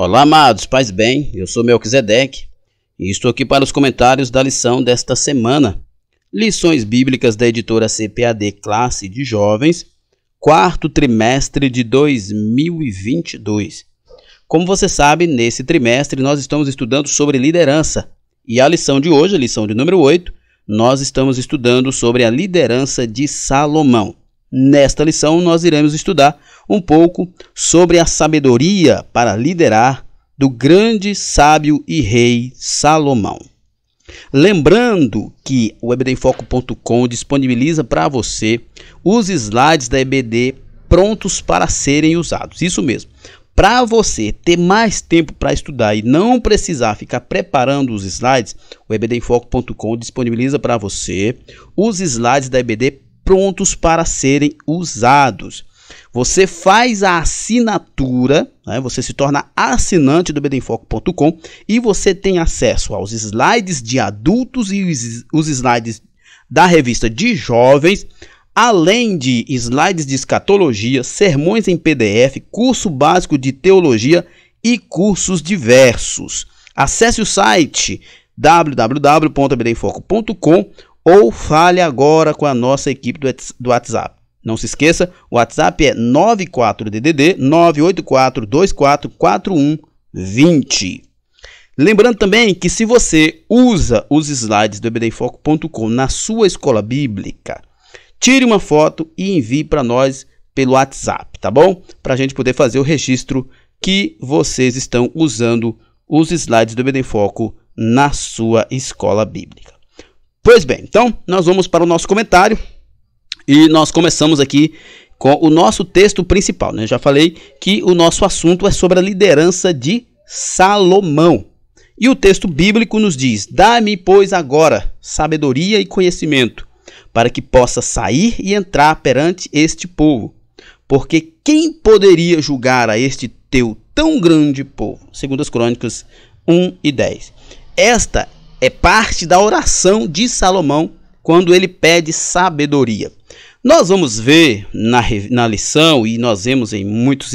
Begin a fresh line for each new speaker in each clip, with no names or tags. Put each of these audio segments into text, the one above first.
Olá, amados, paz bem, eu sou Melquisedeque e estou aqui para os comentários da lição desta semana. Lições bíblicas da editora CPAD Classe de Jovens, quarto trimestre de 2022. Como você sabe, nesse trimestre nós estamos estudando sobre liderança e a lição de hoje, a lição de número 8, nós estamos estudando sobre a liderança de Salomão. Nesta lição, nós iremos estudar um pouco sobre a sabedoria para liderar do grande sábio e rei Salomão. Lembrando que o ebdemfoco.com disponibiliza para você os slides da EBD prontos para serem usados. Isso mesmo. Para você ter mais tempo para estudar e não precisar ficar preparando os slides, o ebdemfoco.com disponibiliza para você os slides da EBD prontos para serem usados. Você faz a assinatura, né? Você se torna assinante do ebdemfoco.com e você tem acesso aos slides de adultos e os slides da revista de jovens, além de slides de escatologia, sermões em PDF, curso básico de teologia e cursos diversos. Acesse o site www.ebdemfoco.com ou fale agora com a nossa equipe do WhatsApp. Não se esqueça, o WhatsApp é 94DDD 984244120. Lembrando também que se você usa os slides do ebdemfoco.com na sua escola bíblica, tire uma foto e envie para nós pelo WhatsApp, tá bom? Para a gente poder fazer o registro que vocês estão usando os slides do Ebdemfoco na sua escola bíblica. Pois bem, então nós vamos para o nosso comentário e nós começamos aqui com o nosso texto principal, né? Já falei que o nosso assunto é sobre a liderança de Salomão. E o texto bíblico nos diz: dá-me, pois, agora sabedoria e conhecimento, para que possa sair e entrar perante este povo. Porque quem poderia julgar a este teu tão grande povo? 2 Crônicas 1:10. Esta é parte da oração de Salomão quando ele pede sabedoria. Nós vamos ver na lição, e nós vemos em muitos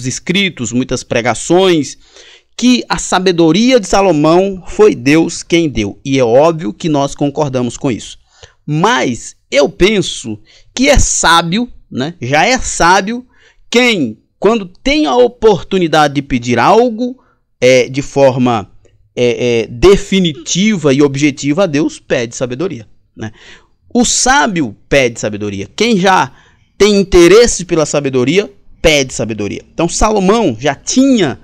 escritos, muitas pregações, que a sabedoria de Salomão foi Deus quem deu. E é óbvio que nós concordamos com isso. Mas eu penso que é sábio, né? Já é sábio quem, quando tem a oportunidade de pedir algo de forma definitiva e objetiva a Deus, pede sabedoria, né? O sábio pede sabedoria. Quem já tem interesse pela sabedoria, pede sabedoria. Então Salomão já tinha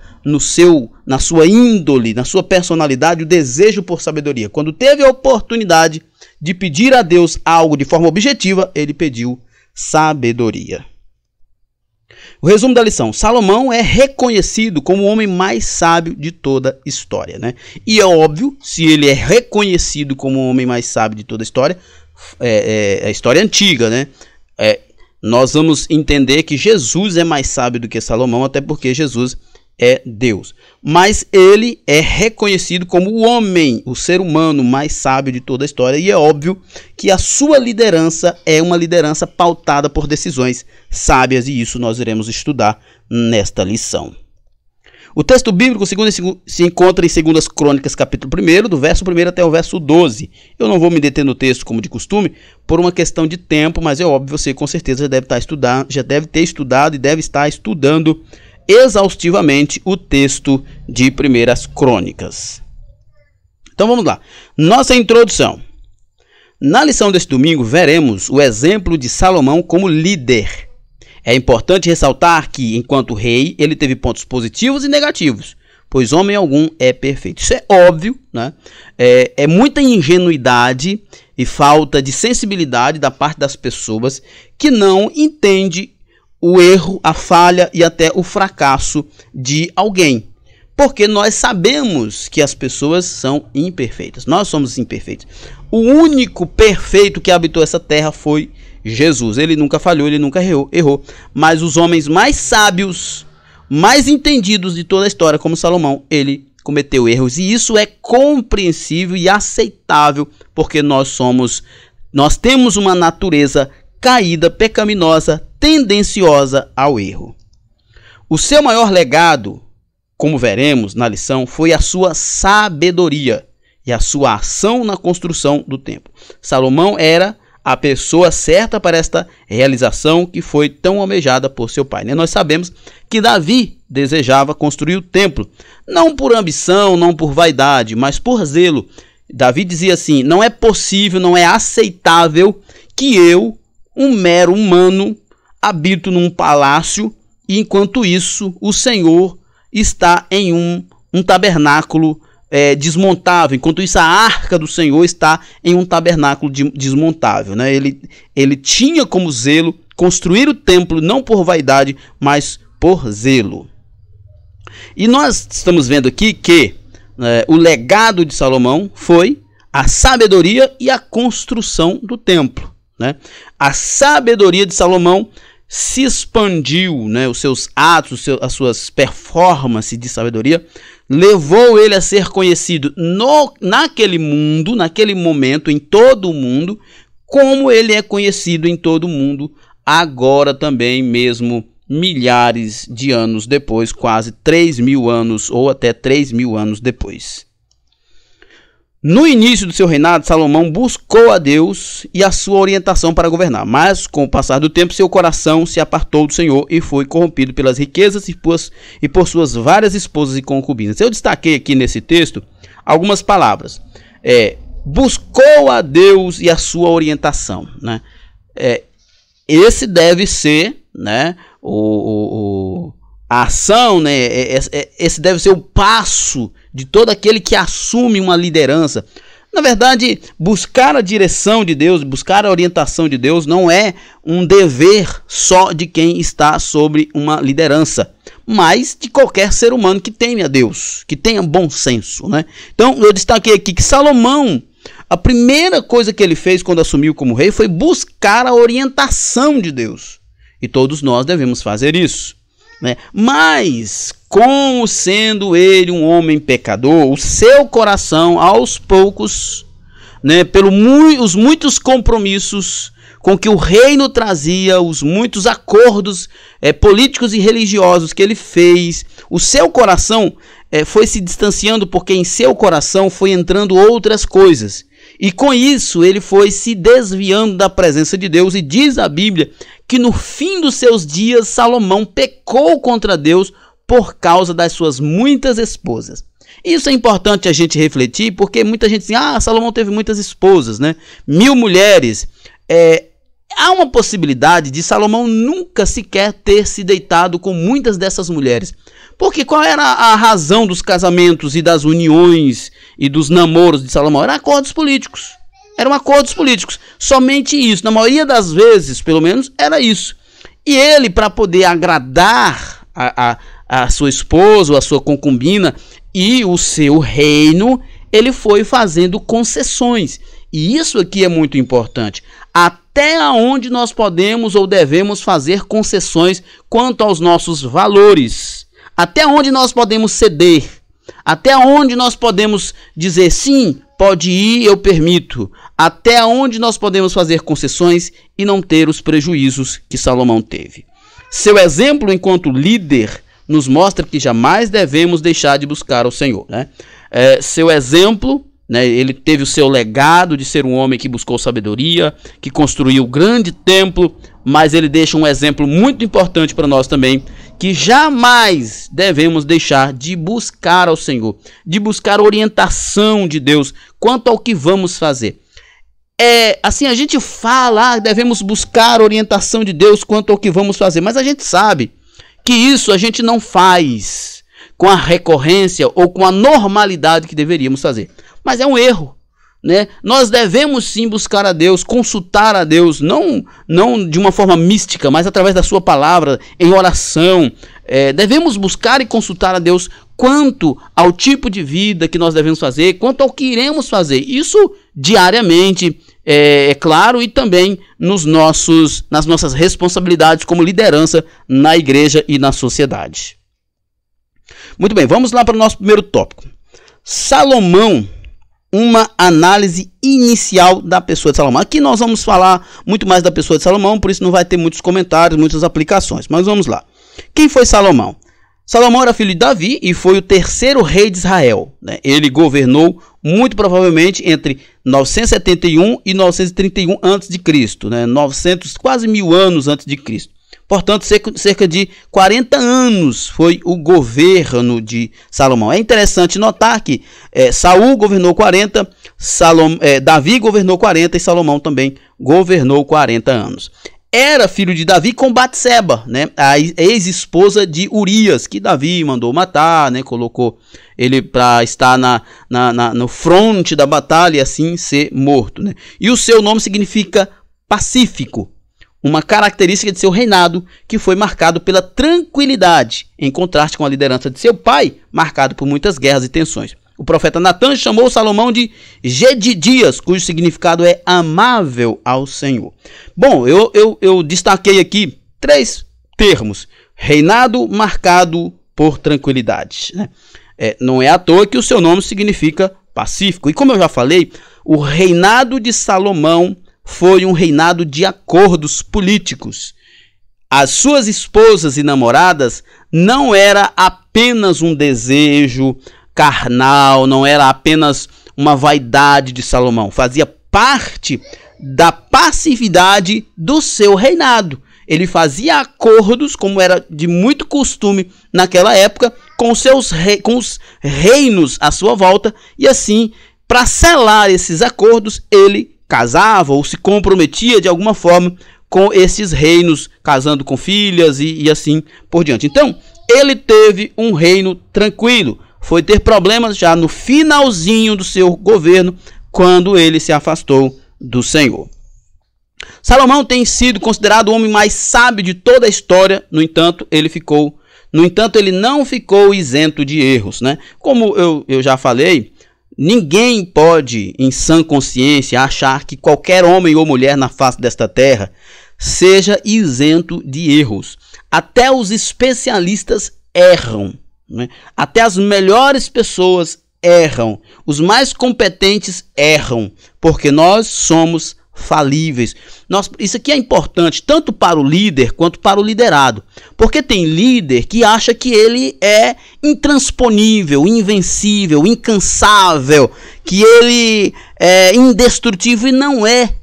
na sua índole, na sua personalidade, o desejo por sabedoria. Quando teve a oportunidade de pedir a Deus algo de forma objetiva, ele pediu sabedoria. O resumo da lição: Salomão é reconhecido como o homem mais sábio de toda a história, né? E é óbvio, se ele é reconhecido como o homem mais sábio de toda a história, a história antiga, né? Nós vamos entender que Jesus é mais sábio do que Salomão, até porque Jesus é Deus. Mas ele é reconhecido como o homem, o ser humano mais sábio de toda a história. E é óbvio que a sua liderança é uma liderança pautada por decisões sábias. E isso nós iremos estudar nesta lição. O texto bíblico se encontra em 2 Crônicas, capítulo 1, do verso 1 até o verso 12. Eu não vou me deter no texto como de costume, por uma questão de tempo, mas é óbvio, você com certeza já deve ter estudado e deve estar estudando exaustivamente o texto de 1 Crônicas. Então vamos lá. Nossa introdução. Na lição deste domingo veremos o exemplo de Salomão como líder. É importante ressaltar que, enquanto rei, ele teve pontos positivos e negativos, pois homem algum é perfeito. Isso é óbvio, né? É muita ingenuidade e falta de sensibilidade da parte das pessoas que não entende o erro, a falha e até o fracasso de alguém. Porque nós sabemos que as pessoas são imperfeitas. Nós somos imperfeitos. O único perfeito que habitou essa terra foi Jesus. Ele nunca falhou, ele nunca errou. Mas os homens mais sábios, mais entendidos de toda a história, como Salomão, ele cometeu erros. E isso é compreensível e aceitável, porque nós temos uma natureza caída, pecaminosa, tendenciosa ao erro. O seu maior legado como veremos na lição, foi a sua sabedoria e a sua ação na construção do templo. Salomão era a pessoa certa para esta realização que foi tão almejada por seu pai. Nós sabemos que Davi desejava construir o templo, não por ambição, não por vaidade, mas por zelo. Davi dizia assim: não é possível, não é aceitável que eu, um mero humano, habito num palácio e enquanto isso o Senhor está em um tabernáculo desmontável, enquanto isso a arca do Senhor está em um tabernáculo desmontável, né? Ele tinha como zelo construir o templo não por vaidade, mas por zelo. E nós estamos vendo aqui que o legado de Salomão foi a sabedoria e a construção do templo, né? A sabedoria de Salomão se expandiu, né? Os seus atos, as suas performances de sabedoria levou ele a ser conhecido naquele mundo, naquele momento, em todo o mundo, como ele é conhecido em todo o mundo agora também, mesmo milhares de anos depois, quase 3.000 anos ou até 3.000 anos depois. No início do seu reinado, Salomão buscou a Deus e a sua orientação para governar, mas com o passar do tempo seu coração se apartou do Senhor e foi corrompido pelas riquezas e por suas várias esposas e concubinas. Eu destaquei aqui nesse texto algumas palavras. Buscou a Deus e a sua orientação, né? Esse deve ser, né, a ação, né? Esse deve ser o passo de todo aquele que assume uma liderança. Na verdade, buscar a direção de Deus, buscar a orientação de Deus não é um dever só de quem está sobre uma liderança, mas de qualquer ser humano que teme a Deus, que tenha bom senso, né? Então, eu destaquei aqui que Salomão, a primeira coisa que ele fez quando assumiu como rei foi buscar a orientação de Deus. E todos nós devemos fazer isso, né? Mas, como sendo ele um homem pecador, o seu coração, aos poucos, né, os muitos compromissos com que o reino trazia, os muitos acordos políticos e religiosos que ele fez, o seu coração foi se distanciando, porque em seu coração foi entrando outras coisas. E com isso ele foi se desviando da presença de Deus, e diz a Bíblia que no fim dos seus dias Salomão pecou contra Deus por causa das suas muitas esposas. Isso é importante a gente refletir, porque muita gente diz: Salomão teve muitas esposas, né? 1000 mulheres. Há uma possibilidade de Salomão nunca sequer ter se deitado com muitas dessas mulheres. Porque qual era a razão dos casamentos e das uniões e dos namoros de Salomão? Eram acordos políticos. Eram acordos políticos. Somente isso. Na maioria das vezes, pelo menos, era isso. E ele, para poder agradar a sua esposa ou a sua concubina e o seu reino, ele foi fazendo concessões. E isso aqui é muito importante. Até onde nós podemos ou devemos fazer concessões quanto aos nossos valores? Até onde nós podemos ceder? Até onde nós podemos dizer sim, pode ir, eu permito? Até onde nós podemos fazer concessões e não ter os prejuízos que Salomão teve? Seu exemplo enquanto líder nos mostra que jamais devemos deixar de buscar ao Senhor, né? Seu exemplo, né, ele teve o seu legado de ser um homem que buscou sabedoria, que construiu um grande templo, mas ele deixa um exemplo muito importante para nós também, que jamais devemos deixar de buscar ao Senhor, de buscar a orientação de Deus quanto ao que vamos fazer. Assim, a gente fala, devemos buscar a orientação de Deus quanto ao que vamos fazer, mas a gente sabe que isso a gente não faz com a recorrência ou com a normalidade que deveríamos fazer. Mas é um erro, né? Nós devemos sim buscar a Deus, consultar a Deus, não de uma forma mística, mas através da sua palavra, em oração. Devemos buscar e consultar a Deus quanto ao tipo de vida que nós devemos fazer, quanto ao que iremos fazer. Isso diariamente, é claro, e também nas nossas responsabilidades como liderança na igreja e na sociedade. Muito bem, vamos lá para o nosso primeiro tópico. Salomão, uma análise inicial da pessoa de Salomão. Aqui nós vamos falar muito mais da pessoa de Salomão, por isso não vai ter muitos comentários, muitas aplicações, mas vamos lá. Quem foi Salomão? Salomão era filho de Davi e foi o terceiro rei de Israel, né? Ele governou muito provavelmente entre 971 e 931 a.C., né? 900, quase 1000 anos antes de Cristo. Portanto, cerca de 40 anos foi o governo de Salomão. É interessante notar que Saul governou 40, Davi governou 40 e Salomão também governou 40 anos. Era filho de Davi com Batseba, né? A ex-esposa de Urias, que Davi mandou matar, né? Colocou ele para estar no fronte da batalha e assim ser morto, né? E o seu nome significa pacífico, uma característica de seu reinado que foi marcado pela tranquilidade, em contraste com a liderança de seu pai, marcado por muitas guerras e tensões. O profeta Natan chamou Salomão de Gedidias, cujo significado é amável ao Senhor. Bom, eu destaquei aqui 3 termos. Reinado marcado por tranquilidade, né? Não é à toa que o seu nome significa pacífico. E como eu já falei, o reinado de Salomão foi um reinado de acordos políticos. As suas esposas e namoradas não era apenas um desejo carnal, não era apenas uma vaidade de Salomão, fazia parte da passividade do seu reinado. Ele fazia acordos, como era de muito costume naquela época, com os reinos à sua volta, e assim, para selar esses acordos, ele casava ou se comprometia de alguma forma com esses reinos, casando com filhas e assim por diante. Então, ele teve um reino tranquilo. Foi ter problemas já no finalzinho do seu governo, quando ele se afastou do Senhor. Salomão tem sido considerado o homem mais sábio de toda a história. No entanto, ele não ficou isento de erros, né? Como eu já falei, ninguém pode, em sã consciência, achar que qualquer homem ou mulher na face desta terra seja isento de erros. Até os especialistas erram, né? Até as melhores pessoas erram. Os mais competentes erram, porque nós somos falíveis. Isso aqui é importante tanto para o líder quanto para o liderado, porque tem líder que acha que ele é intransponível, invencível, incansável, que ele é indestrutível, e não é.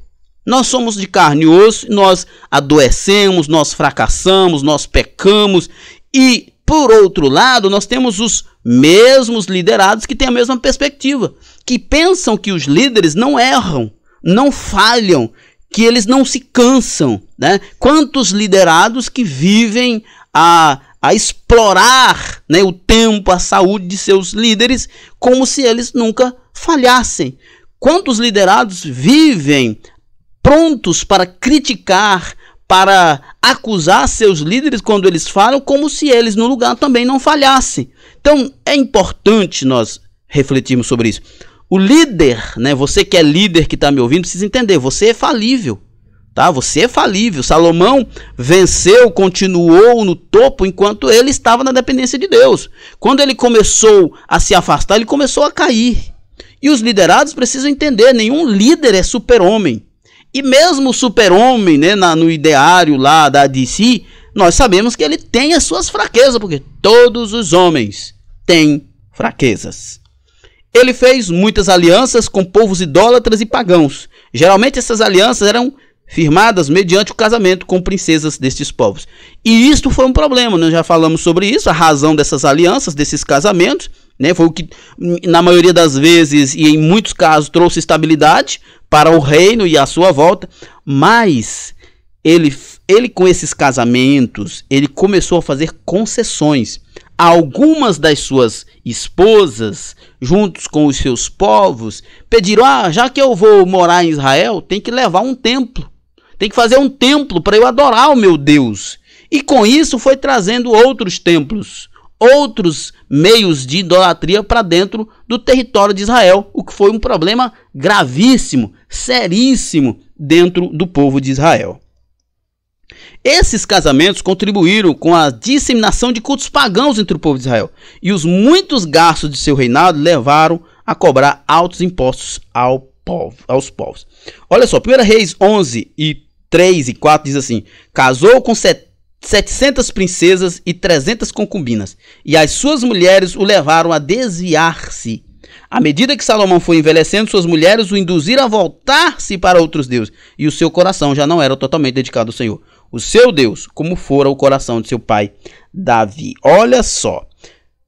Nós somos de carne e osso, nós adoecemos, nós fracassamos, nós pecamos, e por outro lado, nós temos os mesmos liderados que têm a mesma perspectiva, que pensam que os líderes não erram, não falham, que eles não se cansam, né? Quantos liderados que vivem a explorar, né, o tempo, a saúde de seus líderes, como se eles nunca falhassem. Quantos liderados vivem prontos para criticar, para acusar seus líderes quando eles falham, como se eles no lugar também não falhassem. Então é importante nós refletirmos sobre isso. O líder, né, você que é líder, que está me ouvindo, precisa entender, você é falível, tá? Você é falível. Salomão venceu, continuou no topo enquanto ele estava na dependência de Deus. Quando ele começou a se afastar, ele começou a cair. E os liderados precisam entender, nenhum líder é super-homem. E mesmo o super-homem, né, no ideário lá da DC, nós sabemos que ele tem as suas fraquezas, porque todos os homens têm fraquezas. Ele fez muitas alianças com povos idólatras e pagãos. Geralmente essas alianças eram firmadas mediante o casamento com princesas destes povos. E isto foi um problema, nós já falamos sobre isso, a razão dessas alianças, desses casamentos, né, foi o que na maioria das vezes e em muitos casos trouxe estabilidade para o reino e a sua volta. Mas ele com esses casamentos, ele começou a fazer concessões. Algumas das suas esposas, juntos com os seus povos, pediram: já que eu vou morar em Israel, tem que levar um templo. Tem que fazer um templo para eu adorar o meu Deus. E com isso foi trazendo outros templos, outros meios de idolatria para dentro do território de Israel, o que foi um problema gravíssimo, seríssimo dentro do povo de Israel. Esses casamentos contribuíram com a disseminação de cultos pagãos entre o povo de Israel, e os muitos gastos de seu reinado levaram a cobrar altos impostos aos povos. Olha só, 1 Reis 11, 3 e 4 diz assim: casou com 700 princesas e 300 concubinas, e as suas mulheres o levaram a desviar-se. À medida que Salomão foi envelhecendo, suas mulheres o induziram a voltar-se para outros deuses, e o seu coração já não era totalmente dedicado ao Senhor, o seu Deus, como fora o coração de seu pai Davi. Olha só,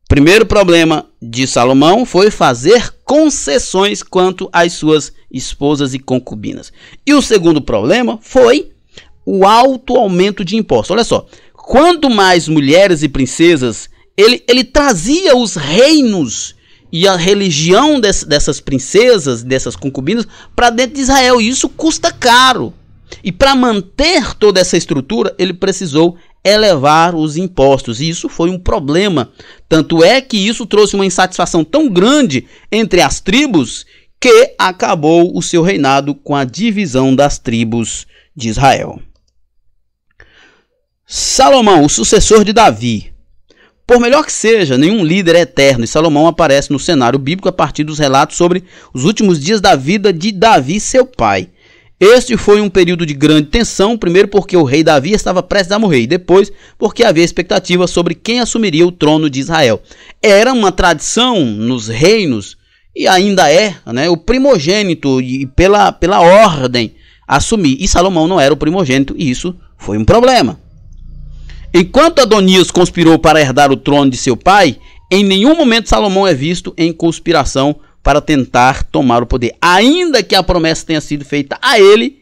primeiro problema de Salomão foi fazer concessões quanto às suas esposas e concubinas. E o segundo problema foi o alto aumento de impostos. Olha só, quanto mais mulheres e princesas, ele trazia os reinos e a religião dessas princesas, dessas concubinas, para dentro de Israel. E isso custa caro. E para manter toda essa estrutura, ele precisou elevar os impostos. E isso foi um problema. Tanto é que isso trouxe uma insatisfação tão grande entre as tribos que acabou o seu reinado com a divisão das tribos de Israel. Salomão, o sucessor de Davi. Por melhor que seja, nenhum líder é eterno, e Salomão aparece no cenário bíblico a partir dos relatos sobre os últimos dias da vida de Davi, seu pai. Este foi um período de grande tensão, primeiro porque o rei Davi estava prestes a morrer, e depois porque havia expectativa sobre quem assumiria o trono de Israel. Era uma tradição nos reinos, e ainda é, né, o primogênito, e pela ordem, assumir. E Salomão não era o primogênito, e isso foi um problema. Enquanto Adonias conspirou para herdar o trono de seu pai, em nenhum momento Salomão é visto em conspiração para tentar tomar o poder, ainda que a promessa tenha sido feita a ele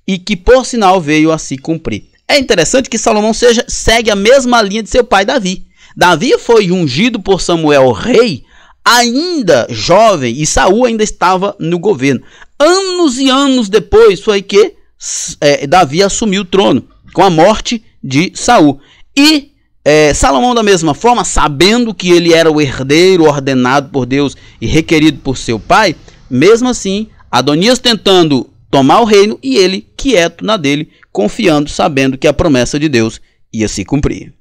e que, por sinal, veio a se cumprir. É interessante que Salomão segue a mesma linha de seu pai Davi. Davi foi ungido por Samuel rei ainda jovem e Saul ainda estava no governo. Anos e anos depois foi que Davi assumiu o trono, com a morte de Saul. E Salomão, da mesma forma, sabendo que ele era o herdeiro ordenado por Deus e requerido por seu pai, mesmo assim, Adonias tentando tomar o reino e ele quieto na dele, confiando, sabendo que a promessa de Deus ia se cumprir.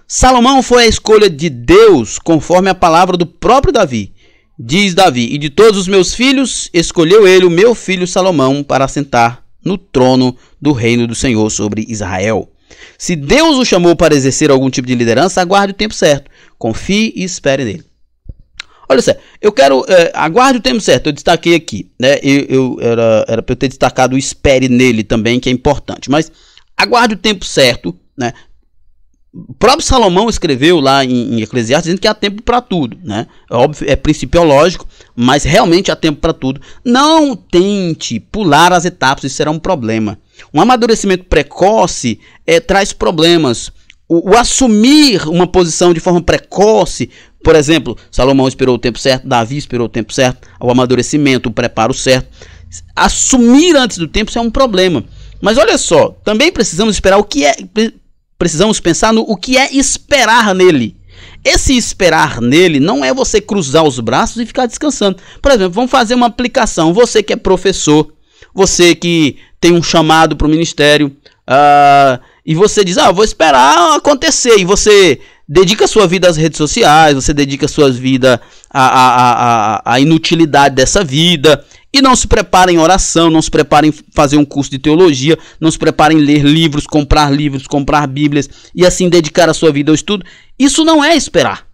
Salomão foi a escolha de Deus conforme a palavra do próprio Davi. Diz Davi: e de todos os meus filhos, escolheu ele o meu filho Salomão para assentar no trono do reino do Senhor sobre Israel. Se Deus o chamou para exercer algum tipo de liderança, aguarde o tempo certo. Confie e espere nele. Olha só, eu quero... aguarde o tempo certo, eu destaquei aqui, né? Era para eu ter destacado o espere nele também, que é importante. Mas aguarde o tempo certo, né? O próprio Salomão escreveu lá em Eclesiastes dizendo que há tempo para tudo, né? É óbvio, é principiológico, mas realmente há tempo para tudo. Não tente pular as etapas, isso será um problema. Um amadurecimento precoce traz problemas. O assumir uma posição de forma precoce, por exemplo, Salomão esperou o tempo certo, Davi esperou o tempo certo, o amadurecimento, o preparo certo. Assumir antes do tempo, isso é um problema. Mas olha só, também precisamos esperar o que é... Precisamos pensar no o que é esperar nele. Esse esperar nele não é você cruzar os braços e ficar descansando. Por exemplo, vamos fazer uma aplicação. Você que é professor, você que tem um chamado para o ministério, e você diz, vou esperar acontecer. E você dedica a sua vida às redes sociais, você dedica a sua vida à inutilidade dessa vida. E não se prepara em oração, não se prepara em fazer um curso de teologia, não se prepara em ler livros, comprar bíblias e assim dedicar a sua vida ao estudo. Isso não é esperar.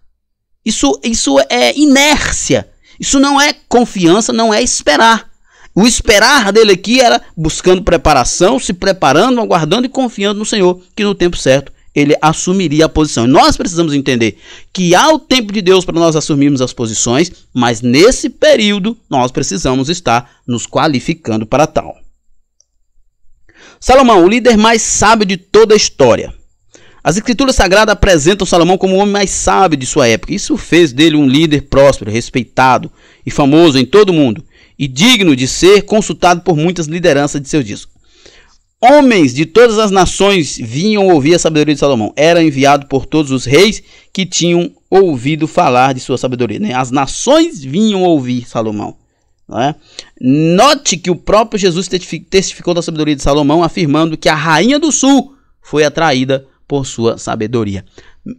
Isso é inércia. Isso não é confiança, não é esperar. O esperar dele aqui era buscando preparação, se preparando, aguardando e confiando no Senhor, que no tempo certo ele assumiria a posição. E nós precisamos entender que há o tempo de Deus para nós assumirmos as posições, mas nesse período nós precisamos estar nos qualificando para tal. Salomão, o líder mais sábio de toda a história. As escrituras sagradas apresentam Salomão como o homem mais sábio de sua época. Isso fez dele um líder próspero, respeitado e famoso em todo o mundo, e digno de ser consultado por muitas lideranças de seus dias. Homens de todas as nações vinham ouvir a sabedoria de Salomão. Era enviado por todos os reis que tinham ouvido falar de sua sabedoria. Né? As nações vinham ouvir Salomão. Não é? Note que o próprio Jesus testificou da sabedoria de Salomão, afirmando que a rainha do sul foi atraída por sua sabedoria.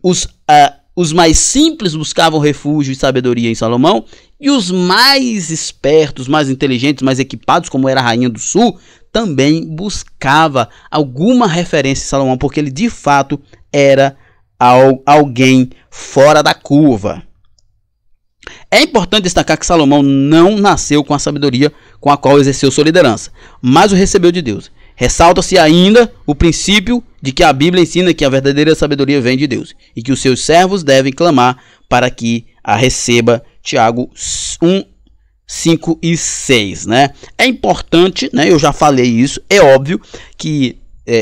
Os mais simples buscavam refúgio e sabedoria em Salomão, E os mais espertos, mais inteligentes, mais equipados, como era a Rainha do Sul, também buscava alguma referência em Salomão, porque ele de fato era alguém fora da curva. É importante destacar que Salomão não nasceu com a sabedoria com a qual exerceu sua liderança, mas o recebeu de Deus. Ressalta-se ainda o princípio de que a Bíblia ensina que a verdadeira sabedoria vem de Deus e que os seus servos devem clamar para que a receba. Tiago 1, 5 e 6, né? É importante, né? Eu já falei isso, é óbvio que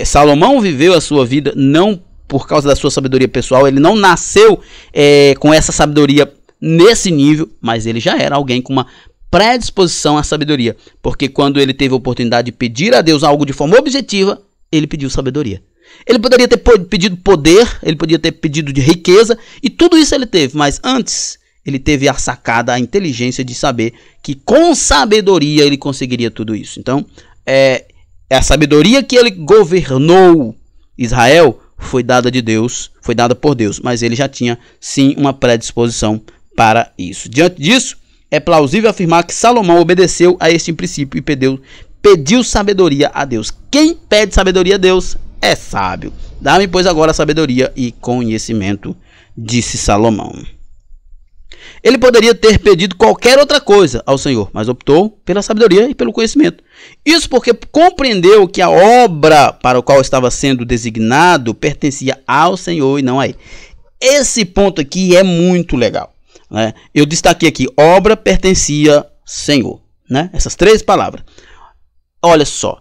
Salomão viveu a sua vida não por causa da sua sabedoria pessoal, ele não nasceu com essa sabedoria nesse nível, mas ele já era alguém com uma predisposição à sabedoria, porque quando ele teve a oportunidade de pedir a Deus algo de forma objetiva, ele pediu sabedoria. Ele poderia ter pedido poder, ele poderia ter pedido de riqueza, e tudo isso ele teve, mas antes ele teve a sacada, a inteligência de saber que com sabedoria ele conseguiria tudo isso. Então, a sabedoria que ele governou Israel foi dada de Deus, foi dada por Deus, mas ele já tinha sim uma predisposição para isso. Diante disso, é plausível afirmar que Salomão obedeceu a este princípio e pediu sabedoria a Deus. Quem pede sabedoria a Deus é sábio. Dá-me, pois, agora sabedoria e conhecimento, disse Salomão. Ele poderia ter pedido qualquer outra coisa ao Senhor, mas optou pela sabedoria e pelo conhecimento. Isso porque compreendeu que a obra para a qual estava sendo designado pertencia ao Senhor e não a ele. Esse ponto aqui é muito legal, né? Eu destaquei aqui, obra pertencia Senhor, né? Essas três palavras. Olha só,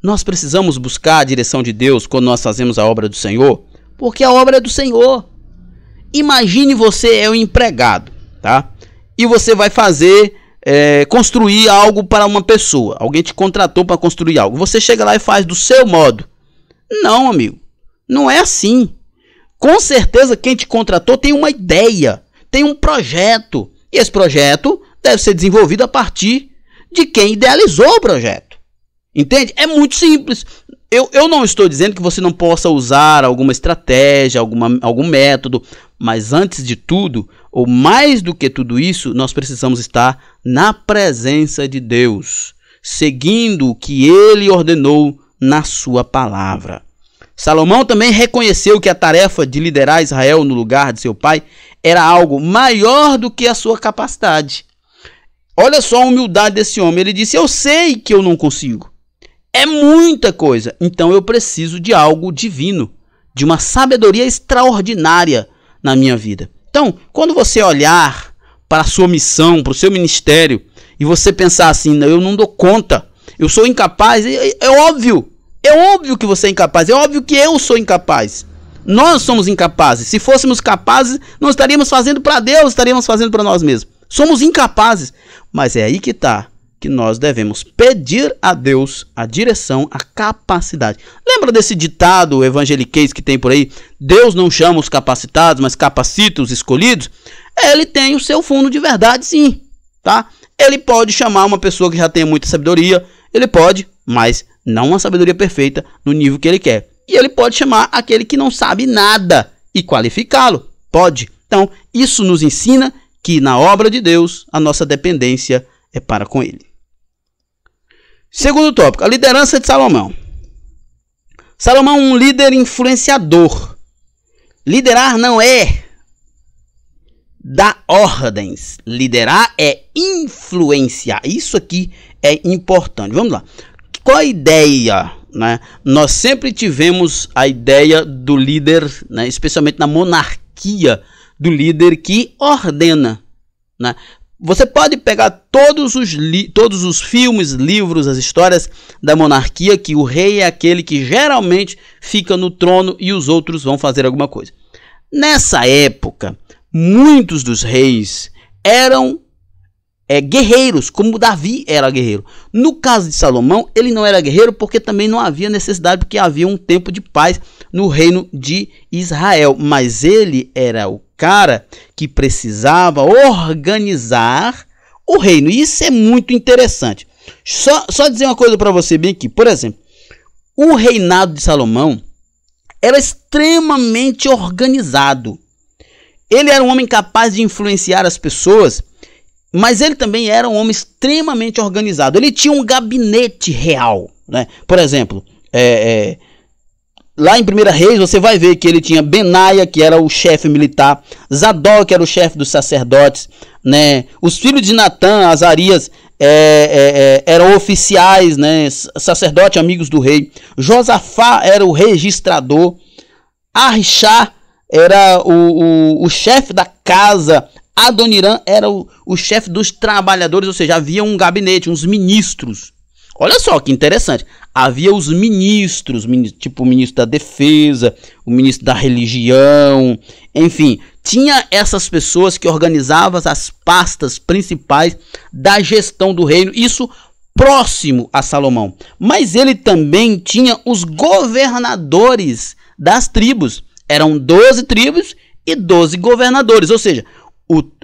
nós precisamos buscar a direção de Deus quando nós fazemos a obra do Senhor, porque a obra é do Senhor. Imagine você é um empregado, tá? E você vai construir algo para uma pessoa. Alguém te contratou para construir algo. Você chega lá e faz do seu modo. Não, amigo. Não é assim. Com certeza quem te contratou tem uma ideia, tem um projeto. E esse projeto deve ser desenvolvido a partir de quem idealizou o projeto. Entende? É muito simples. Eu não estou dizendo que você não possa usar alguma estratégia, algum método, mas antes de tudo, ou mais do que tudo isso, nós precisamos estar na presença de Deus, seguindo o que ele ordenou na sua palavra. Salomão também reconheceu que a tarefa de liderar Israel no lugar de seu pai era algo maior do que a sua capacidade. Olha só a humildade desse homem. Ele disse: eu sei que eu não consigo. É muita coisa, então eu preciso de algo divino, de uma sabedoria extraordinária na minha vida. Então, quando você olhar para a sua missão, para o seu ministério, e você pensar assim, eu não dou conta, eu sou incapaz, é óbvio que você é incapaz, é óbvio que eu sou incapaz. Nós somos incapazes. Se fôssemos capazes, não estaríamos fazendo para Deus, estaríamos fazendo para nós mesmos. Somos incapazes, mas é aí que está, que nós devemos pedir a Deus a direção, a capacidade. Lembra desse ditado evangeliquez que tem por aí? Deus não chama os capacitados, mas capacita os escolhidos. Ele tem o seu fundo de verdade, sim, tá? Ele pode chamar uma pessoa que já tenha muita sabedoria, ele pode, mas não uma sabedoria perfeita no nível que ele quer. E ele pode chamar aquele que não sabe nada e qualificá-lo. Pode. Então, isso nos ensina que na obra de Deus, a nossa dependência é para com ele. Segundo tópico, a liderança de Salomão. Salomão é um líder influenciador. Liderar não é dar ordens. Liderar é influenciar. Isso aqui é importante. Vamos lá. Qual a ideia? Né? Nós sempre tivemos a ideia do líder, né? Especialmente na monarquia, do líder que ordena, né? Você pode pegar todos os filmes, livros, as histórias da monarquia, que o rei é aquele que geralmente fica no trono e os outros vão fazer alguma coisa. Nessa época, muitos dos reis eram guerreiros, como Davi era guerreiro. No caso de Salomão, ele não era guerreiro porque também não havia necessidade, porque havia um tempo de paz no reino de Israel. Mas ele era o cara que precisava organizar o reino. E isso é muito interessante. Só dizer uma coisa para você bem aqui. Por exemplo, o reinado de Salomão era extremamente organizado. Ele era um homem capaz de influenciar as pessoas Mas ele também era um homem extremamente organizado. Ele tinha um gabinete real, né? Por exemplo, lá em 1 Reis você vai ver que ele tinha Benaia, que era o chefe militar, Zadok, que era o chefe dos sacerdotes, né? Os filhos de Natã, Azarias, eram oficiais, né? Sacerdote, amigos do rei. Josafá era o registrador. Arishá era o chefe da casa. Adoniram era o chefe dos trabalhadores, ou seja, havia um gabinete, uns ministros. Olha só que interessante. Havia os ministros, tipo o ministro da defesa, o ministro da religião, enfim. Tinha essas pessoas que organizavam as pastas principais da gestão do reino, isso próximo a Salomão. Mas ele também tinha os governadores das tribos. Eram 12 tribos e 12 governadores, ou seja,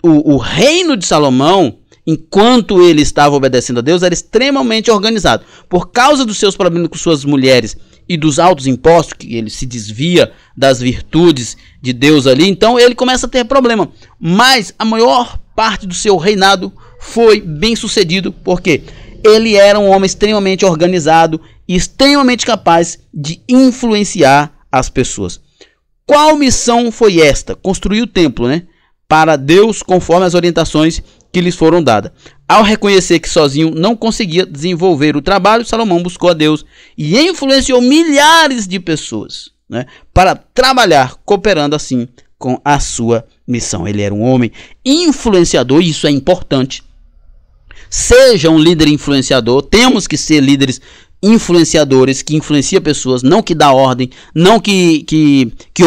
o reino de Salomão, enquanto ele estava obedecendo a Deus, era extremamente organizado. Por causa dos seus problemas com suas mulheres e dos altos impostos, que ele se desvia das virtudes de Deus ali, então ele começa a ter problema. Mas a maior parte do seu reinado foi bem sucedido, porque ele era um homem extremamente organizado e extremamente capaz de influenciar as pessoas. Qual missão foi esta? Construir o templo, né? Para Deus, conforme as orientações que lhes foram dadas. Ao reconhecer que sozinho não conseguia desenvolver o trabalho, Salomão buscou a Deus e influenciou milhares de pessoas, né, para trabalhar, cooperando assim com a sua missão. Ele era um homem influenciador, e isso é importante. Seja um líder influenciador, temos que ser líderes influenciadores, que influencia pessoas, não que dá ordem, não que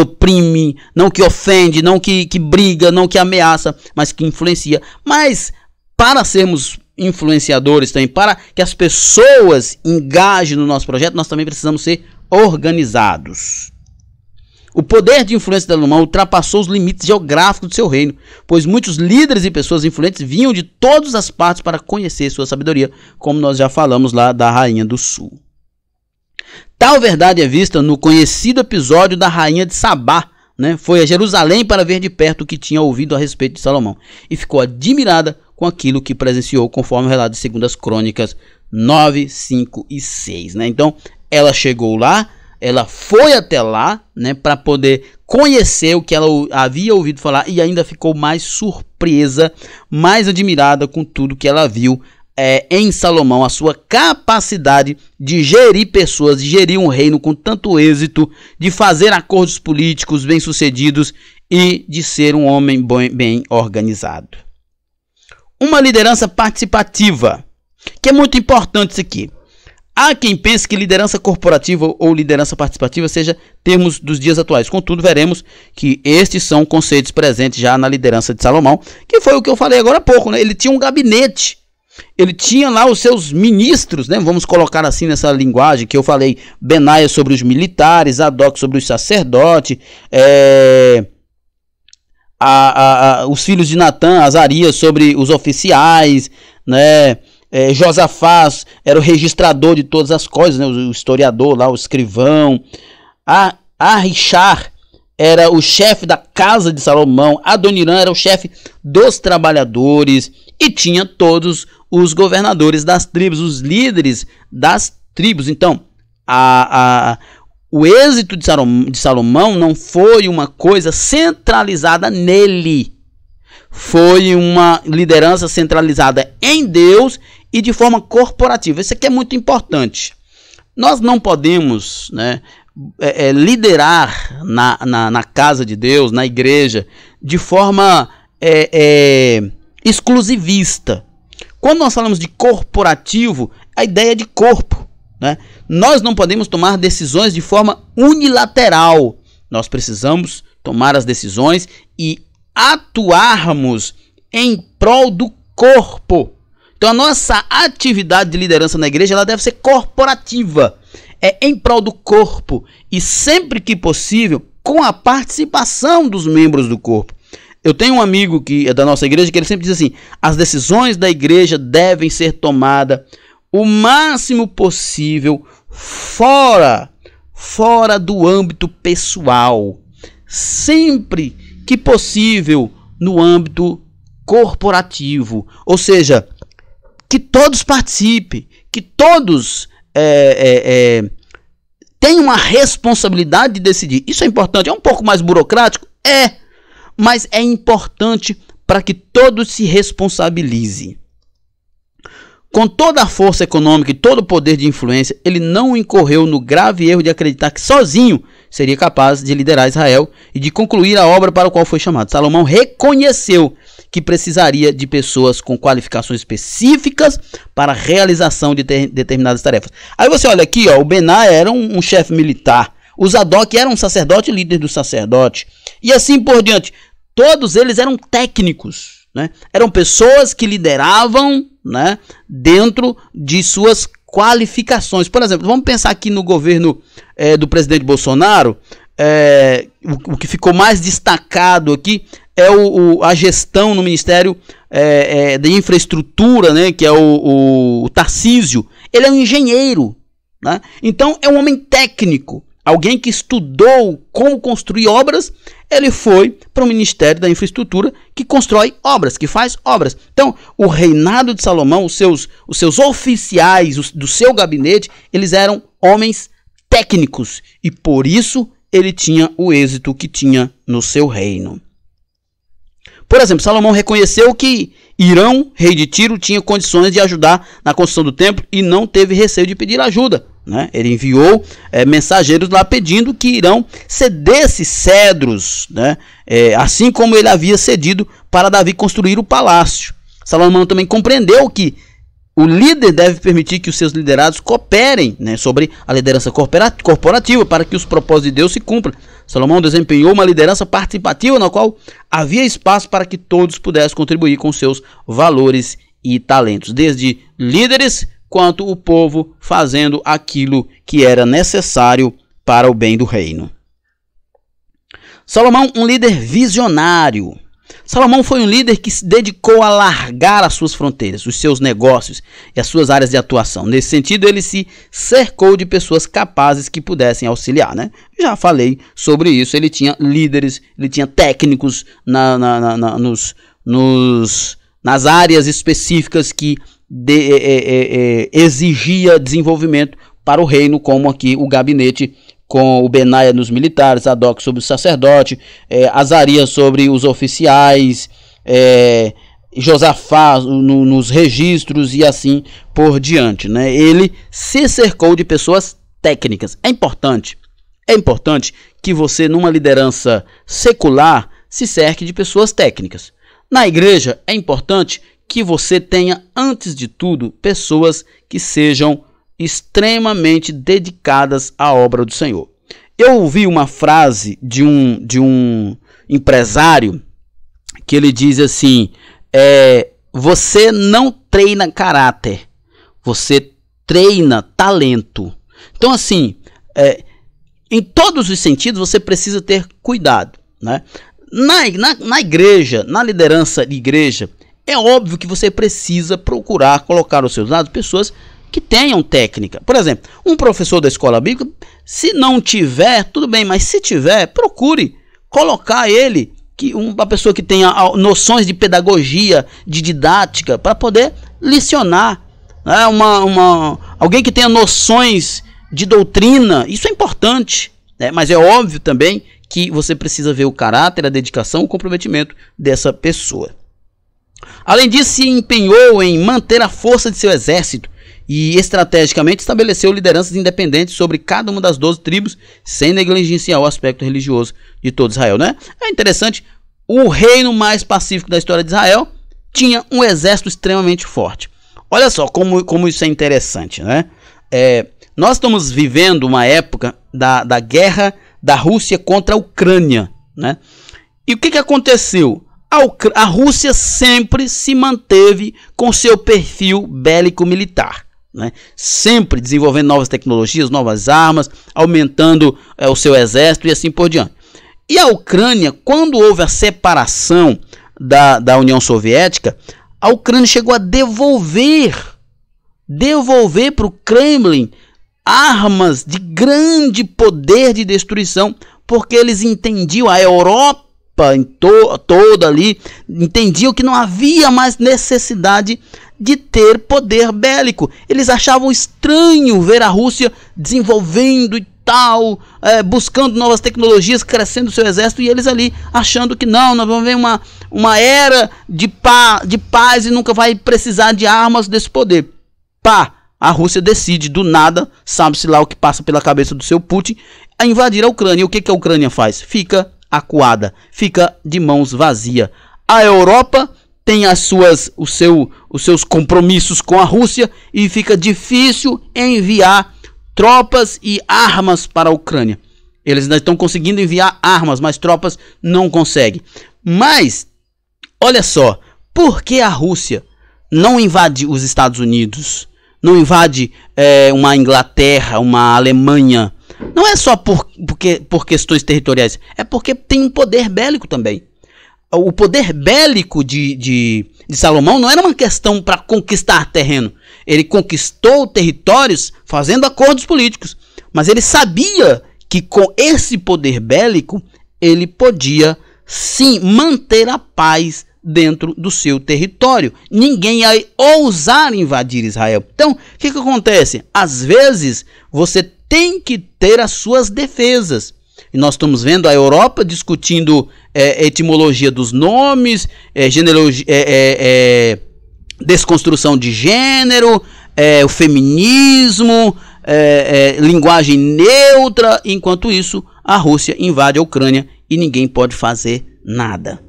oprime, não que ofende, não que briga, não que ameaça, mas que influencia. Mas para sermos influenciadores também, para que as pessoas engajem no nosso projeto, nós também precisamos ser organizados. O poder de influência de Salomão ultrapassou os limites geográficos do seu reino, pois muitos líderes e pessoas influentes vinham de todas as partes para conhecer sua sabedoria, como nós já falamos lá da Rainha do Sul. Tal verdade é vista no conhecido episódio da Rainha de Sabá, né? Foi a Jerusalém para ver de perto o que tinha ouvido a respeito de Salomão e ficou admirada com aquilo que presenciou, conforme o relato de 2 Crônicas 9, 5 e 6. Né? Então, ela chegou lá, ela foi até lá, né, para poder conhecer o que ela havia ouvido falar, e ainda ficou mais surpresa, mais admirada com tudo que ela viu em Salomão, a sua capacidade de gerir pessoas, de gerir um reino com tanto êxito, de fazer acordos políticos bem-sucedidos e de ser um homem bem organizado. Uma liderança participativa, que é muito importante isso aqui. Há quem pense que liderança corporativa ou liderança participativa seja termos dos dias atuais. Contudo, veremos que estes são conceitos presentes já na liderança de Salomão, que foi o que eu falei agora há pouco, né? Ele tinha um gabinete, ele tinha lá os seus ministros, né? Vamos colocar assim nessa linguagem que eu falei, Benaia sobre os militares, Zadok sobre os sacerdotes, os filhos de Natã, Azarias sobre os oficiais, né? Josafá era o registrador de todas as coisas, né? O historiador lá, o escrivão. Arishá era o chefe da casa de Salomão. Adoniram era o chefe dos trabalhadores. E tinha todos os governadores das tribos, os líderes das tribos. Então, o êxito de Salomão não foi uma coisa centralizada nele. Foi uma liderança centralizada em Deus e de forma corporativa. Isso aqui é muito importante. Nós não podemos, né, liderar na casa de Deus, na igreja, de forma exclusivista. Quando nós falamos de corporativo, a ideia é de corpo, né? Nós não podemos tomar decisões de forma unilateral. Nós precisamos tomar as decisões e atuarmos em prol do corpo. Então a nossa atividade de liderança na igreja, ela deve ser corporativa, em prol do corpo e sempre que possível com a participação dos membros do corpo. Eu tenho um amigo que é da nossa igreja que ele sempre diz assim: as decisões da igreja devem ser tomadas o máximo possível fora do âmbito pessoal, sempre que possível no âmbito corporativo, ou seja, que todos participem, que todos tenham uma responsabilidade de decidir. Isso é importante, é um pouco mais burocrático? Mas é importante para que todos se responsabilizem. Com toda a força econômica e todo o poder de influência, ele não incorreu no grave erro de acreditar que sozinho seria capaz de liderar Israel e de concluir a obra para a qual foi chamado. Salomão reconheceu que precisaria de pessoas com qualificações específicas para a realização de determinadas tarefas. Aí você olha aqui, ó, o Benaia era um chefe militar, o Zadok era um sacerdote, líder do sacerdote, e assim por diante. Todos eles eram técnicos, né? Eram pessoas que lideravam, né, dentro de suas qualificações. Por exemplo, vamos pensar aqui no governo do presidente Bolsonaro. O que ficou mais destacado aqui é a gestão no Ministério de Infraestrutura, né, que é o Tarcísio. Ele é um engenheiro, né? Então é um homem técnico, alguém que estudou como construir obras. Ele foi para o Ministério da Infraestrutura, que constrói obras, que faz obras. Então, o reinado de Salomão, os seus oficiais do seu gabinete, eles eram homens técnicos. E por isso ele tinha o êxito que tinha no seu reino. Por exemplo, Salomão reconheceu que Hirão, rei de Tiro, tinha condições de ajudar na construção do templo e não teve receio de pedir ajuda, né? Ele enviou mensageiros lá pedindo que Hirão cedesse cedros, né? Assim como ele havia cedido para Davi construir o palácio. Salomão também compreendeu que o líder deve permitir que os seus liderados cooperem, né, sobre a liderança corporativa para que os propósitos de Deus se cumpram. Salomão desempenhou uma liderança participativa na qual havia espaço para que todos pudessem contribuir com seus valores e talentos, desde líderes quanto o povo, fazendo aquilo que era necessário para o bem do reino. Salomão, um líder visionário. Salomão foi um líder que se dedicou a alargar as suas fronteiras, os seus negócios e as suas áreas de atuação. Nesse sentido, ele se cercou de pessoas capazes que pudessem auxiliar, né? Já falei sobre isso. Ele tinha líderes, ele tinha técnicos nas áreas específicas que exigia desenvolvimento para o reino, como aqui o gabinete com o Benaia nos militares, Zadok sobre o sacerdote, Azarias sobre os oficiais, Josafá nos registros e assim por diante, né? Ele se cercou de pessoas técnicas. É importante que você, numa liderança secular, se cerque de pessoas técnicas. Na igreja, é importante que você tenha, antes de tudo, pessoas que sejam extremamente dedicadas à obra do Senhor. Eu ouvi uma frase de um empresário que ele diz assim: você não treina caráter, você treina talento. Então, assim, em todos os sentidos você precisa ter cuidado, né? Na igreja, na liderança de igreja, é óbvio que você precisa procurar colocar aos seus lados pessoas que tenham técnica. Por exemplo, um professor da escola bíblica, se não tiver, tudo bem, mas se tiver, procure colocar ele, uma pessoa que tenha noções de pedagogia, de didática, para poder lecionar, né? Alguém que tenha noções de doutrina. Isso é importante, né? Mas é óbvio também que você precisa ver o caráter, a dedicação, o comprometimento dessa pessoa. Além disso, se empenhou em manter a força de seu exército e estrategicamente estabeleceu lideranças independentes sobre cada uma das 12 tribos, sem negligenciar o aspecto religioso de todo Israel, né? É interessante, o reino mais pacífico da história de Israel tinha um exército extremamente forte. Olha só como isso é interessante, né? Nós estamos vivendo uma época da guerra da Rússia contra a Ucrânia, né? E o que aconteceu? A Rússia sempre se manteve com seu perfil bélico-militar, né? Sempre desenvolvendo novas tecnologias, novas armas, aumentando o seu exército e assim por diante. E a Ucrânia, quando houve a separação da União Soviética, a Ucrânia chegou a devolver para o Kremlin armas de grande poder de destruição, porque eles entendiam, a Europa Europa toda ali, entendiam que não havia mais necessidade de ter poder bélico. Eles achavam estranho ver a Rússia desenvolvendo e tal, buscando novas tecnologias, crescendo seu exército, e eles ali achando que não, nós vamos ver uma era de paz e nunca vai precisar de armas desse poder. A Rússia decide do nada, sabe-se lá o que passa pela cabeça do seu Putin, a invadir a Ucrânia. E o que a Ucrânia faz? Fica acuada, fica de mãos vazias. A Europa tem os seus compromissos com a Rússia e fica difícil enviar tropas e armas para a Ucrânia. Eles ainda estão conseguindo enviar armas, mas tropas não conseguem. Mas, olha só, por que a Rússia não invade os Estados Unidos? Não invade uma Inglaterra, uma Alemanha? Não é só por questões territoriais, é porque tem um poder bélico também. O poder bélico de Salomão não era uma questão para conquistar terreno. Ele conquistou territórios fazendo acordos políticos. Mas ele sabia que com esse poder bélico ele podia sim manter a paz dentro do seu território. Ninguém ia ousar invadir Israel. Então, o que acontece? Às vezes você tem que ter as suas defesas. E nós estamos vendo a Europa discutindo etimologia dos nomes, desconstrução de gênero, o feminismo, linguagem neutra. Enquanto isso, a Rússia invade a Ucrânia e ninguém pode fazer nada.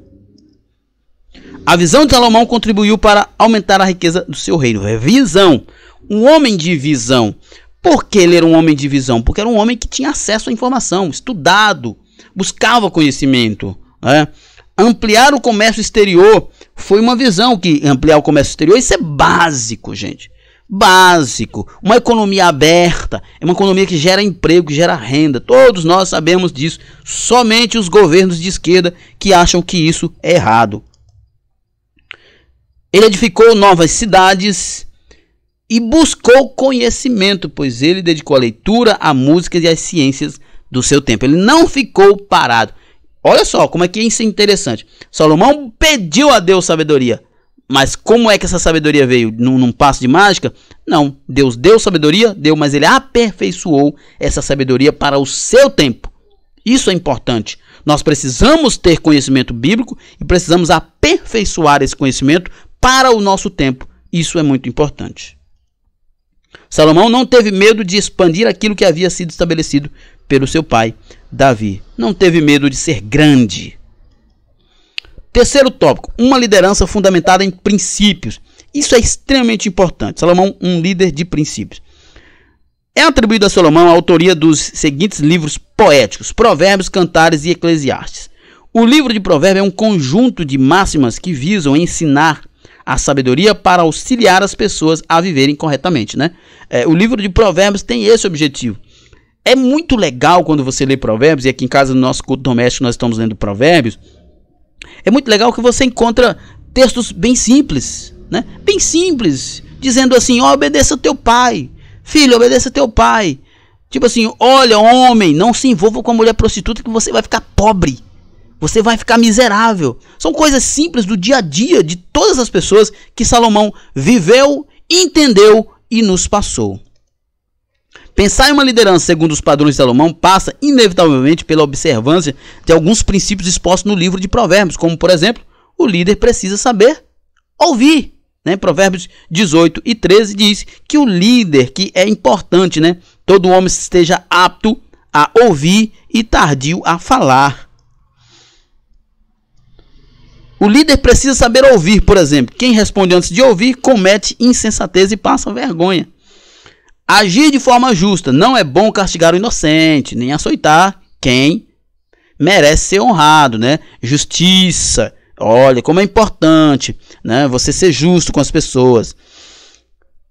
A visão de Salomão contribuiu para aumentar a riqueza do seu reino. Visão. Um homem de visão. Por que ele era um homem de visão? Porque era um homem que tinha acesso à informação, estudado, buscava conhecimento. Ampliar o comércio exterior foi uma visão que ampliar o comércio exterior, isso é básico, gente. Básico. Uma economia aberta é uma economia que gera emprego, que gera renda. Todos nós sabemos disso. Somente os governos de esquerda que acham que isso é errado. Ele edificou novas cidades e buscou conhecimento, pois ele dedicou a leitura, a música e as ciências do seu tempo. Ele não ficou parado. Olha só como é que isso é interessante. Salomão pediu a Deus sabedoria. Mas como é que essa sabedoria veio? Num passo de mágica? Não. Deus deu sabedoria, mas ele aperfeiçoou essa sabedoria para o seu tempo. Isso é importante. Nós precisamos ter conhecimento bíblico e precisamos aperfeiçoar esse conhecimento para o nosso tempo. Isso é muito importante. Salomão não teve medo de expandir aquilo que havia sido estabelecido pelo seu pai, Davi. Não teve medo de ser grande. Terceiro tópico, uma liderança fundamentada em princípios. Isso é extremamente importante. Salomão, um líder de princípios. É atribuído a Salomão a autoria dos seguintes livros poéticos: Provérbios, Cantares e Eclesiastes. O livro de Provérbios é um conjunto de máximas que visam ensinar a sabedoria para auxiliar as pessoas a viverem corretamente, né? O livro de Provérbios tem esse objetivo. É muito legal quando você lê Provérbios, e aqui em casa, no nosso culto doméstico, nós estamos lendo Provérbios. É muito legal que você encontra textos bem simples, né? Bem simples, dizendo assim: obedeça teu pai, filho, obedeça teu pai. Tipo assim, olha, homem, não se envolva com a mulher prostituta que você vai ficar pobre. Você vai ficar miserável. São coisas simples do dia a dia de todas as pessoas que Salomão viveu, entendeu e nos passou. Pensar em uma liderança segundo os padrões de Salomão passa inevitavelmente pela observância de alguns princípios expostos no livro de Provérbios, como por exemplo, o líder precisa saber ouvir. Né? Provérbios 18 e 13 diz que o líder, que é importante, né? Todo homem esteja apto a ouvir e tardio a falar. O líder precisa saber ouvir, por exemplo. Quem responde antes de ouvir comete insensatez e passa vergonha. Agir de forma justa. Não é bom castigar o inocente, nem açoitar quem merece ser honrado, né? Justiça. Olha como é importante, né? Você ser justo com as pessoas.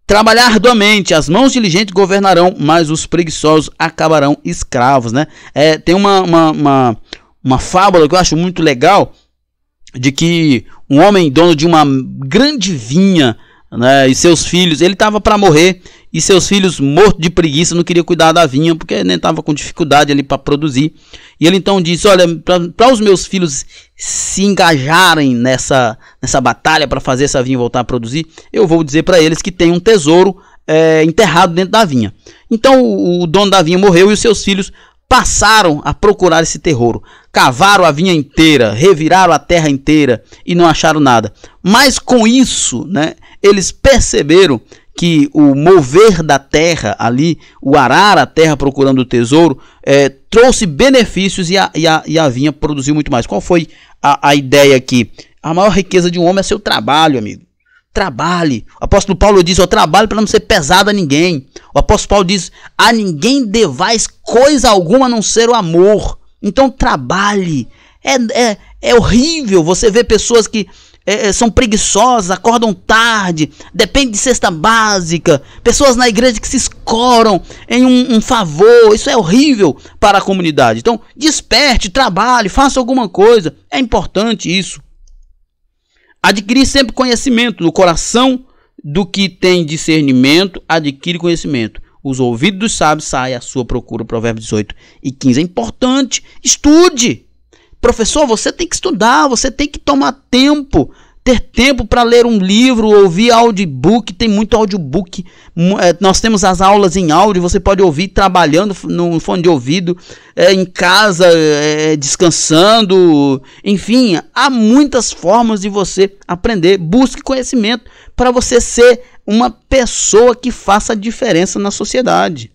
Trabalhar arduamente. As mãos diligentes governarão, mas os preguiçosos acabarão escravos, né? Tem uma fábula que eu acho muito legal, de que um homem dono de uma grande vinha né, e seus filhos, ele estava para morrer, e seus filhos, mortos de preguiça, não queriam cuidar da vinha, porque nem estava com dificuldade ali para produzir. E ele então disse: olha, para os meus filhos se engajarem nessa batalha para fazer essa vinha voltar a produzir, eu vou dizer para eles que tem um tesouro enterrado dentro da vinha. Então o dono da vinha morreu e os seus filhos passaram a procurar esse tesouro. Cavaram a vinha inteira, reviraram a terra inteira e não acharam nada. Mas com isso, né, eles perceberam que o mover da terra ali, o arar a terra procurando o tesouro, trouxe benefícios e a vinha produziu muito mais. Qual foi a ideia aqui? A maior riqueza de um homem é seu trabalho, amigo. Trabalhe. O apóstolo Paulo diz: eu trabalho para não ser pesado a ninguém. O apóstolo Paulo diz: a ninguém devais coisa alguma a não ser o amor. Então trabalhe. É horrível você ver pessoas que são preguiçosas, acordam tarde, dependem de cesta básica, pessoas na igreja que se escoram em um favor. Isso é horrível para a comunidade. Então desperte, trabalhe, faça alguma coisa. É importante isso. Adquirir sempre conhecimento. No coração do que tem discernimento, adquire conhecimento. Os ouvidos dos sábios saem à sua procura. Provérbios 18 e 15. É importante. Estude. Professor, você tem que estudar. Você tem que tomar tempo. Ter tempo para ler um livro, ouvir audiobook. Tem muito audiobook. Nós temos as aulas em áudio. Você pode ouvir trabalhando no fone de ouvido, em casa, descansando. Enfim, há muitas formas de você aprender. Busque conhecimento para você ser uma pessoa que faça diferença na sociedade.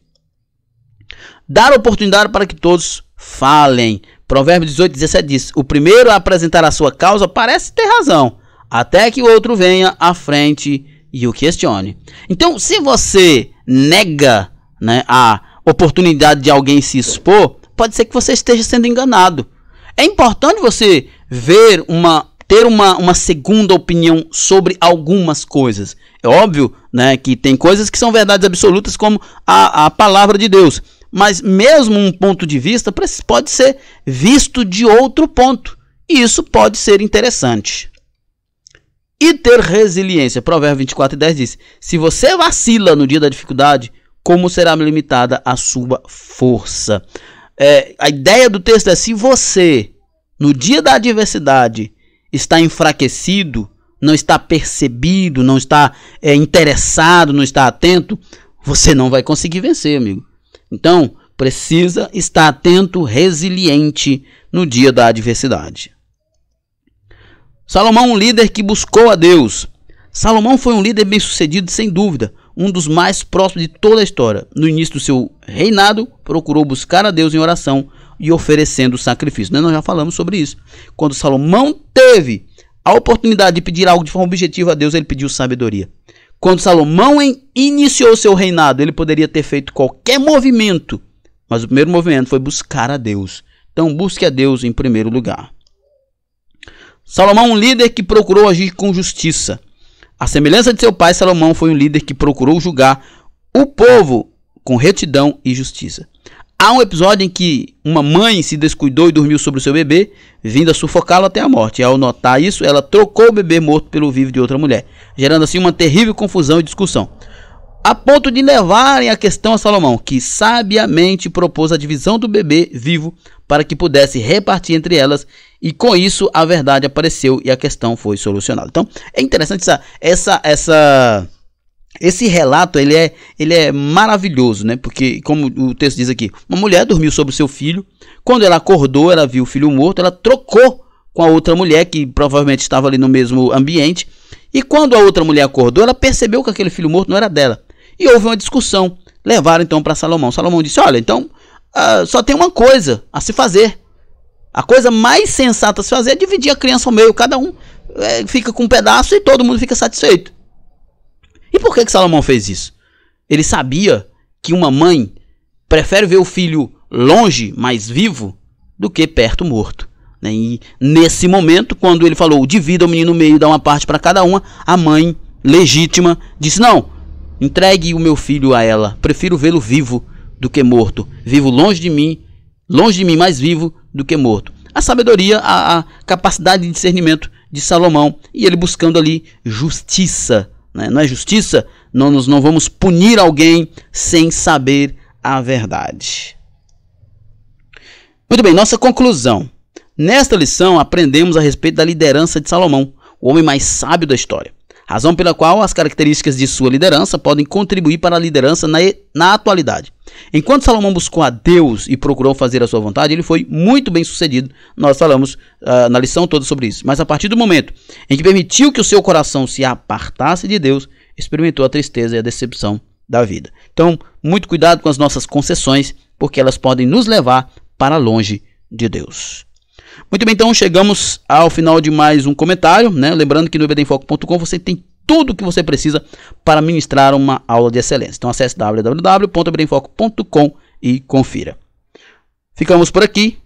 Dar oportunidade para que todos falem. Provérbios 18, 17 diz: o primeiro a apresentar a sua causa parece ter razão, até que o outro venha à frente e o questione. Então, se você nega, né, a oportunidade de alguém se expor, pode ser que você esteja sendo enganado. É importante você ter uma segunda opinião sobre algumas coisas. É óbvio, né, que tem coisas que são verdades absolutas, como a palavra de Deus. Mas mesmo um ponto de vista pode ser visto de outro ponto. E isso pode ser interessante. E ter resiliência. Provérbios 24 e 10 diz: se você vacila no dia da dificuldade, como será limitada a sua força? A ideia do texto é: se você, no dia da adversidade, está enfraquecido, não está percebido, não está interessado, não está atento, você não vai conseguir vencer, amigo. Então, precisa estar atento, resiliente no dia da adversidade. Salomão, um líder que buscou a Deus. Salomão foi um líder bem-sucedido, sem dúvida, um dos mais próximos de toda a história. No início do seu reinado, procurou buscar a Deus em oração e oferecendo sacrifício. Nós já falamos sobre isso. Quando Salomão teve a oportunidade de pedir algo de forma objetiva a Deus, ele pediu sabedoria. Quando Salomão iniciou seu reinado, ele poderia ter feito qualquer movimento, mas o primeiro movimento foi buscar a Deus. Então, busque a Deus em primeiro lugar. Salomão, um líder que procurou agir com justiça. À semelhança de seu pai, Salomão foi um líder que procurou julgar o povo com retidão e justiça. Há um episódio em que uma mãe se descuidou e dormiu sobre o seu bebê, vindo a sufocá-lo até a morte. E ao notar isso, ela trocou o bebê morto pelo vivo de outra mulher, gerando assim uma terrível confusão e discussão, a ponto de levarem a questão a Salomão, que sabiamente propôs a divisão do bebê vivo para que pudesse repartir entre elas, e com isso a verdade apareceu e a questão foi solucionada. Então é interessante esse relato, ele é maravilhoso, né? Porque, como o texto diz aqui, uma mulher dormiu sobre o seu filho. Quando ela acordou, ela viu o filho morto. Ela trocou com a outra mulher, que provavelmente estava ali no mesmo ambiente. E quando a outra mulher acordou, ela percebeu que aquele filho morto não era dela. E houve uma discussão. Levaram então para Salomão. Salomão disse: olha, então só tem uma coisa a se fazer. A coisa mais sensata a se fazer é dividir a criança ao meio. Cada um fica com um pedaço e todo mundo fica satisfeito. E por que Salomão fez isso? Ele sabia que uma mãe prefere ver o filho longe, mais vivo, do que perto, morto. E nesse momento, quando ele falou, divida o menino no meio, dá uma parte para cada uma, a mãe legítima disse: não, entregue o meu filho a ela, prefiro vê-lo vivo do que morto. Vivo longe de mim, mais vivo do que morto. A sabedoria, a capacidade de discernimento de Salomão, e ele buscando ali justiça né? Não é justiça, nós não vamos punir alguém sem saber a verdade. Muito bem, nossa conclusão. Nesta lição aprendemos a respeito da liderança de Salomão, o homem mais sábio da história. Razão pela qual as características de sua liderança podem contribuir para a liderança na atualidade. Enquanto Salomão buscou a Deus e procurou fazer a sua vontade, ele foi muito bem sucedido. Nós falamos na lição toda sobre isso. Mas a partir do momento em que permitiu que o seu coração se apartasse de Deus, experimentou a tristeza e a decepção da vida. Então, muito cuidado com as nossas concessões, porque elas podem nos levar para longe de Deus. Muito bem, então chegamos ao final de mais um comentário, né? Lembrando que no ebdenfoco.com você tem tudo o que você precisa para ministrar uma aula de excelência. Então acesse www.ebdenfoco.com e confira. Ficamos por aqui.